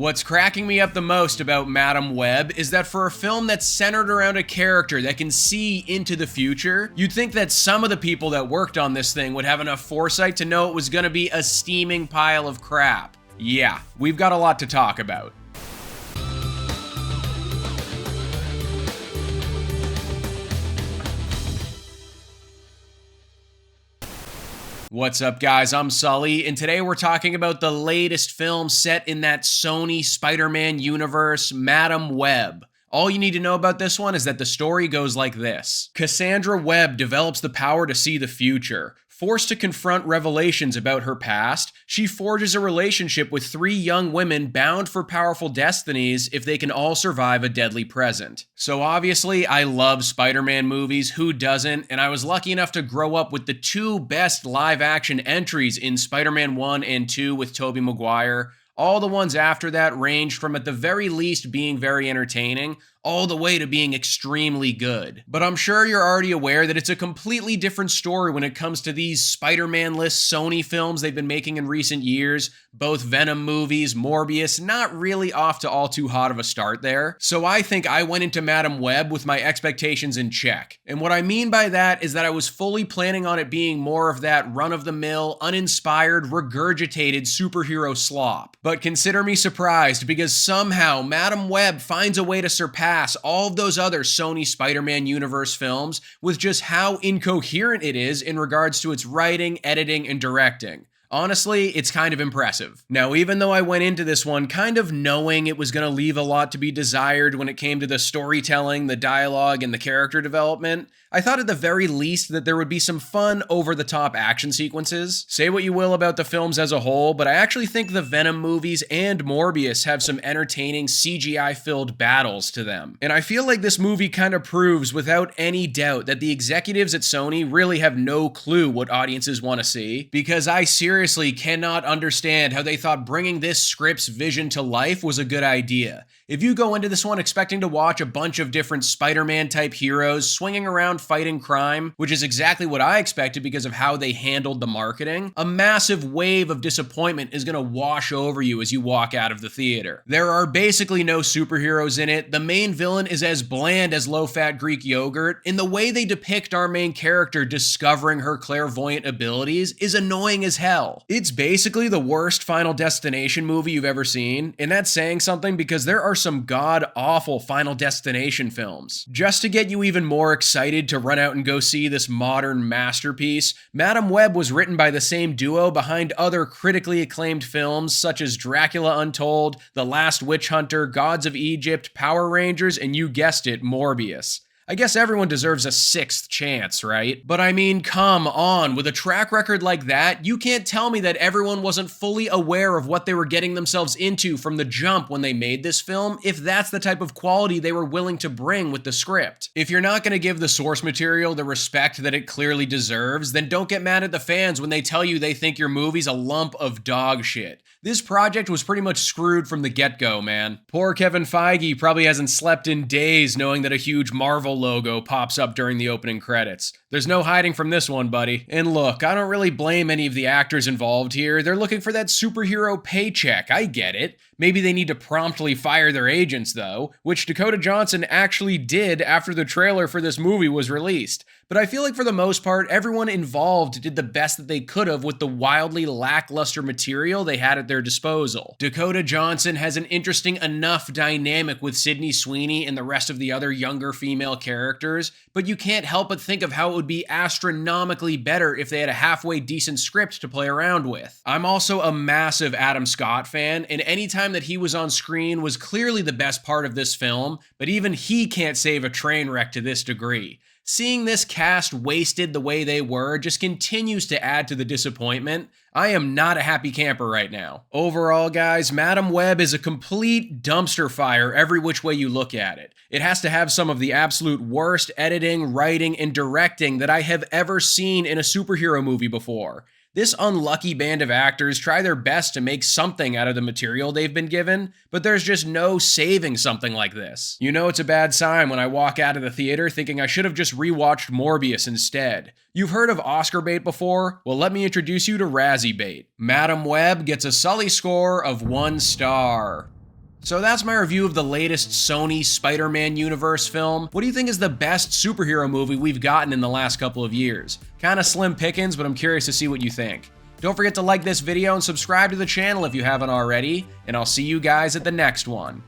What's cracking me up the most about Madam Web is that for a film that's centered around a character that can see into the future, you'd think that some of the people that worked on this thing would have enough foresight to know it was gonna be a steaming pile of crap. Yeah, we've got a lot to talk about. What's up, guys? I'm Sully, and today we're talking about the latest film set in that Sony Spider-Man Universe, Madam Web. All you need to know about this one is that the story goes like this. Cassandra Webb develops the power to see the future. Forced to confront revelations about her past, she forges a relationship with three young women bound for powerful destinies if they can all survive a deadly present. So obviously, I love Spider-Man movies, who doesn't? And I was lucky enough to grow up with the two best live-action entries in Spider-Man 1 and 2 with Tobey Maguire. All the ones after that ranged from at the very least being very entertaining, all the way to being extremely good. But I'm sure you're already aware that it's a completely different story when it comes to these Spider-Man-less Sony films they've been making in recent years. Both Venom movies, Morbius, not really off to all too hot of a start there. So I think I went into Madam Web with my expectations in check. And what I mean by that is that I was fully planning on it being more of that run-of-the-mill, uninspired, regurgitated superhero slop. But consider me surprised, because somehow Madam Web finds a way to surpass all of those other Sony Spider-Man Universe films with just how incoherent it is in regards to its writing, editing, and directing. Honestly, it's kind of impressive. Now, even though I went into this one kind of knowing it was going to leave a lot to be desired when it came to the storytelling, the dialogue, and the character development, I thought at the very least that there would be some fun, over-the-top action sequences. Say what you will about the films as a whole, but I actually think the Venom movies and Morbius have some entertaining CGI-filled battles to them. And I feel like this movie kind of proves without any doubt that the executives at Sony really have no clue what audiences want to see, because I seriously cannot understand how they thought bringing this script's vision to life was a good idea. If you go into this one expecting to watch a bunch of different Spider-Man type heroes swinging around fighting crime, which is exactly what I expected because of how they handled the marketing, a massive wave of disappointment is going to wash over you as you walk out of the theater. There are basically no superheroes in it, the main villain is as bland as low-fat Greek yogurt, and the way they depict our main character discovering her clairvoyant abilities is annoying as hell. It's basically the worst Final Destination movie you've ever seen, and that's saying something because there are some god-awful Final Destination films. Just to get you even more excited to run out and go see this modern masterpiece, Madam Web was written by the same duo behind other critically acclaimed films such as Dracula Untold, The Last Witch Hunter, Gods of Egypt, Power Rangers, and you guessed it, Morbius. I guess everyone deserves a sixth chance, right? But I mean, come on, with a track record like that, you can't tell me that everyone wasn't fully aware of what they were getting themselves into from the jump when they made this film, if that's the type of quality they were willing to bring with the script. If you're not going to give the source material the respect that it clearly deserves, then don't get mad at the fans when they tell you they think your movie's a lump of dog shit. This project was pretty much screwed from the get-go, man. Poor Kevin Feige probably hasn't slept in days knowing that a huge Marvel logo pops up during the opening credits. There's no hiding from this one, buddy. And look, I don't really blame any of the actors involved here. They're looking for that superhero paycheck, I get it. Maybe they need to promptly fire their agents, though, which Dakota Johnson actually did after the trailer for this movie was released. But I feel like for the most part, everyone involved did the best that they could have with the wildly lackluster material they had at their disposal. Dakota Johnson has an interesting enough dynamic with Sydney Sweeney and the rest of the other younger female characters, but you can't help but think of how it would be astronomically better if they had a halfway decent script to play around with. I'm also a massive Adam Scott fan, and anytime that he was on screen was clearly the best part of this film, but even he can't save a train wreck to this degree. Seeing this cast wasted the way they were just continues to add to the disappointment. I am not a happy camper right now. Overall, guys, Madam Web is a complete dumpster fire every which way you look at it. It has to have some of the absolute worst editing, writing, and directing that I have ever seen in a superhero movie before. This unlucky band of actors try their best to make something out of the material they've been given, but there's just no saving something like this. You know it's a bad sign when I walk out of the theater thinking I should have just rewatched Morbius instead. You've heard of Oscar bait before? Well, let me introduce you to Razzie bait. Madam Web gets a Sully score of 1 star. So that's my review of the latest Sony Spider-Man Universe film. What do you think is the best superhero movie we've gotten in the last couple of years? Kinda slim pickings, but I'm curious to see what you think. Don't forget to like this video and subscribe to the channel if you haven't already, and I'll see you guys at the next one.